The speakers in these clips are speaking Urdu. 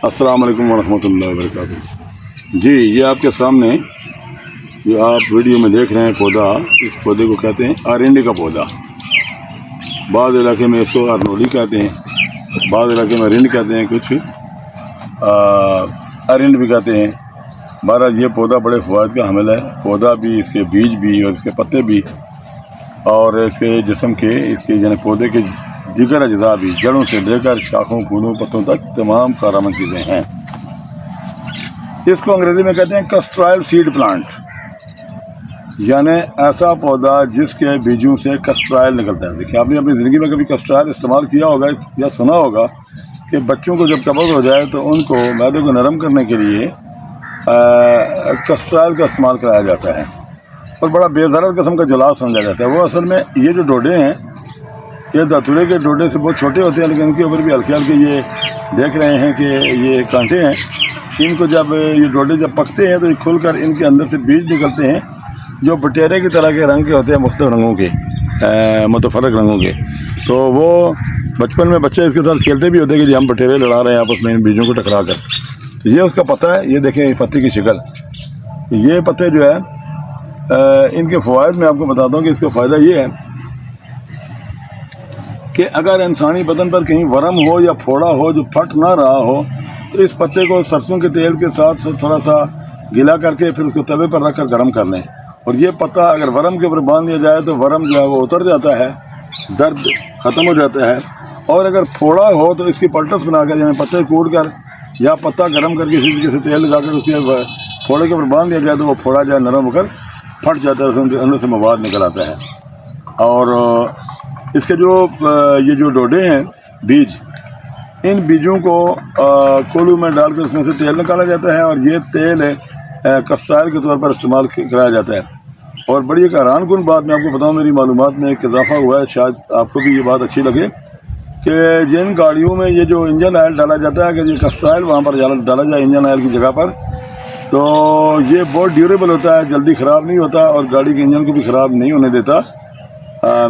السلام علیکم ورحمۃ اللہ وبرکاتہ۔ جی یہ آپ کے سامنے جو آپ ویڈیو میں دیکھ رہے ہیں پودا، اس پودے کو کہتے ہیں ارنڈ کا پودا۔ بعض علاقے میں اس کو ارنولی کہتے ہیں، بعض علاقے میں رنڈ کہتے ہیں، کچھ ارنڈ بھی کہتے ہیں۔ بہرحال یہ پودا بڑے فوائد کا حامل ہے، پودا بھی، اس کے بیج بھی اور اس کے پتے بھی، اور اس کے جسم کے، اس کے یعنی پودے کے دیگر اجزاء بھی، جڑوں سے لے کر شاخوں، پھولوں، پتوں تک تمام کارآمد چیزیں ہیں۔ اس کو انگریزی میں کہتے ہیں کسٹرائل سیڈ پلانٹ، یعنی ایسا پودا جس کے بیجوں سے کسٹرائل نکلتا ہے۔ دیکھیں، آپ نے اپنی زندگی میں کبھی کسٹرائل استعمال کیا ہوگا یا سنا ہوگا کہ بچوں کو جب قبض ہو جائے تو ان کو معدے کو نرم کرنے کے لیے کسٹرائل کا استعمال کرایا جاتا ہے، اور بڑا بے ضرر قسم کا جلاب سمجھا جاتا ہے۔ وہ اصل میں یہ جو ڈوڈے ہیں، یہ دھتورے کے ڈوڈے سے بہت چھوٹے ہوتے ہیں، لیکن ان کے اوپر بھی ہلکے ہلکے یہ دیکھ رہے ہیں کہ یہ کانٹے ہیں۔ ان کو جب یہ ڈوڈے جب پکتے ہیں تو یہ کھل کر ان کے اندر سے بیج نکلتے ہیں، جو بٹیرے کی طرح کے رنگ کے ہوتے ہیں، مختلف رنگوں کے، متفرق رنگوں کے۔ تو وہ بچپن میں بچے اس کے ساتھ کھیلتے بھی ہوتے ہیں کہ جی ہم بٹیرے لڑا رہے ہیں آپس میں ان بیجوں کو ٹکرا کر۔ تو یہ اس کا پتہ ہے، یہ دیکھیں پتے کی شکل۔ یہ پتے جو ہے ان کے فوائد میں آپ کو بتاتا ہوں کہ اس کا فائدہ یہ ہے کہ اگر انسانی بدن پر کہیں ورم ہو یا پھوڑا ہو جو پھٹ نہ رہا ہو، تو اس پتے کو سرسوں کے تیل کے ساتھ تھوڑا سا گلا کر کے پھر اس کو توے پر رکھ کر گرم کر لیں، اور یہ پتا اگر ورم کے اوپر باندھ دیا جائے تو ورم جو ہے وہ اتر جاتا ہے، درد ختم ہو جاتا ہے۔ اور اگر پھوڑا ہو تو اس کی پلٹس بنا کر، یعنی پتے کوٹ کر یا پتا گرم کر کے اسی طریقے سے تیل لگا کر اس کے پھوڑے کے اوپر باندھ دیا جائے تو وہ پھوڑا جو ہے نرم ہو کر پھٹ جاتا ہے، اس کے اندر سے مواد نکل آتا ہے۔ اور اس کے جو یہ جو ڈوڈے ہیں، بیج، ان بیجوں کو کولو میں ڈال کر اس میں سے تیل نکالا جاتا ہے، اور یہ تیل کسٹرائل کے طور پر استعمال کرایا جاتا ہے۔ اور بڑی ایک حیران کن بات میں آپ کو بتاؤں، میری معلومات میں ایک اضافہ ہوا ہے، شاید آپ کو بھی یہ بات اچھی لگے، کہ جن گاڑیوں میں یہ جو انجن آئل ڈالا جاتا ہے کہ یہ کسٹرائل وہاں پر ڈالا جائے انجن آئل کی جگہ پر، تو یہ بہت ڈیوریبل ہوتا ہے، جلدی خراب نہیں ہوتا اور گاڑی کے انجن کو بھی خراب نہیں ہونے دیتا۔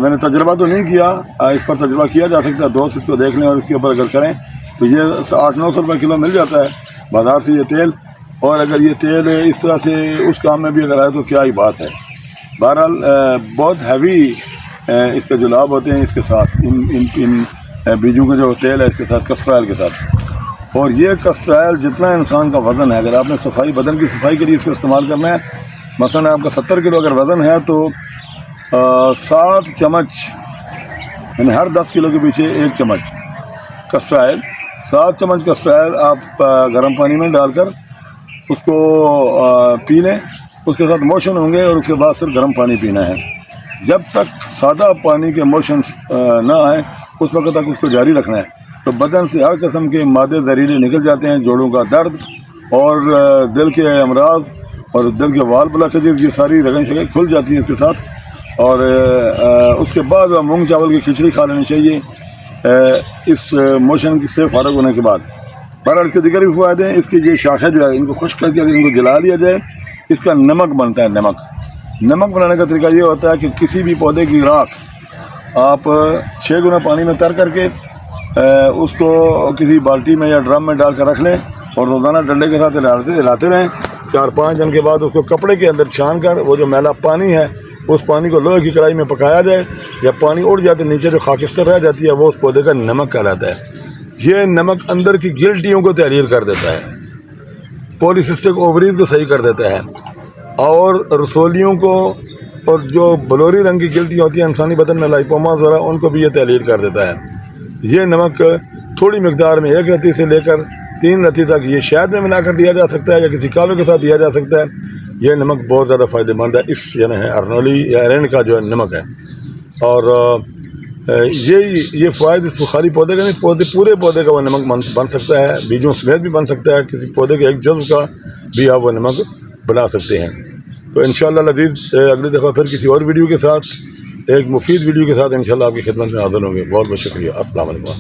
میں نے تجربہ تو نہیں کیا، اس پر تجربہ کیا جا سکتا ہے، دوست اس کو دیکھ لیں اور اس کے اوپر اگر کریں تو یہ 800-900 روپے کلو مل جاتا ہے بازار سے یہ تیل۔ اور اگر یہ تیل اس طرح سے اس کام میں بھی اگر آئے تو کیا ہی بات ہے۔ بہرحال بہت ہیوی اس کے جو لابھ ہوتے ہیں اس کے ساتھ، ان بیجوں کا جو تیل ہے اس کے ساتھ، کسٹرائل کے ساتھ۔ اور یہ کسٹرائل جتنا انسان کا وزن ہے، اگر آپ نے صفائی، بدن کی صفائی کے لیے اس کو استعمال کرنا ہے، مثلا آپ کا 70 کلو اگر وزن ہے تو 7 چمچ، یعنی ہر 10 کلو کے پیچھے 1 چمچ کسٹرائل، 7 چمچ کسٹرائل آپ گرم پانی میں ڈال کر اس کو پی لیں۔ اس کے ساتھ موشن ہوں گے اور اس کے بعد صرف گرم پانی پینا ہے۔ جب تک سادہ پانی کے موشنز نہ آئیں اس وقت تک اس کو جاری رکھنا ہے، تو بدن سے ہر قسم کے مادے زہریلے نکل جاتے ہیں، جوڑوں کا درد اور دل کے امراض اور دل کے وال بلاکیجز، یہ ساری رگیں شگیں کھل جاتی ہیں اس کے ساتھ۔ اور اس کے بعد مونگ چاول کی کھچڑی کھا لینی چاہیے اس موشن سے فارغ ہونے کے بعد۔ بہرحال اس کے دیگر بھی فوائد ہیں۔ اس کی یہ شاخیں جو ہے ان کو خشک کر کے اگر ان کو جلا لیا جائے، اس کا نمک بنتا ہے۔ نمک بنانے کا طریقہ یہ ہوتا ہے کہ کسی بھی پودے کی راکھ آپ 6 گنا پانی میں تر کر کے اس کو کسی بالٹی میں یا ڈرم میں ڈال کر رکھ لیں، اور روزانہ ڈنڈے کے ساتھ ہلاتے رہیں۔ 4-5 دن کے بعد اس کو کپڑے کے اندر چھان کر وہ جو میلا پانی ہے اس پانی کو لوہے کی کڑھائی میں پکایا جائے، جب پانی اڑ جاتے نیچے جو خاکستر رہ جاتی ہے وہ اس پودے کا نمک کہلاتا ہے۔ یہ نمک اندر کی گلٹیوں کو تحریر کر دیتا ہے، پولیسسٹک اووریز کو صحیح کر دیتا ہے، اور رسولیوں کو، اور جو بلوری رنگ کی گلٹیاں ہوتی ہیں انسانی بدن میں، لائپوماز وغیرہ، ان کو بھی یہ تحریر کر دیتا ہے۔ یہ نمک تھوڑی مقدار میں 1 رتی سے لے کر 3 رتی تک یہ شہد میں ملا کر دیا جا سکتا ہے یا کسی کالو کے ساتھ دیا جا سکتا ہے۔ یہ نمک بہت زیادہ فائدہ مند ہے، اس یعنی ہے ارنولی یا ارنڈ کا جو نمک ہے۔ اور یہ فوائد اس خالی پودے کا نہیں، پورے پودے کا وہ نمک بن سکتا ہے، بیجوں سمیت بھی بن سکتا ہے، کسی پودے کے ایک جزو کا بھی آپ وہ نمک بنا سکتے ہیں۔ تو انشاءاللہ لذیذ اگلی دفعہ پھر کسی اور ویڈیو کے ساتھ، ایک مفید ویڈیو کے ساتھ انشاءاللہ آپ کی خدمت میں حاضر ہوں گے۔ بہت بہت شکریہ۔ السلام علیکم۔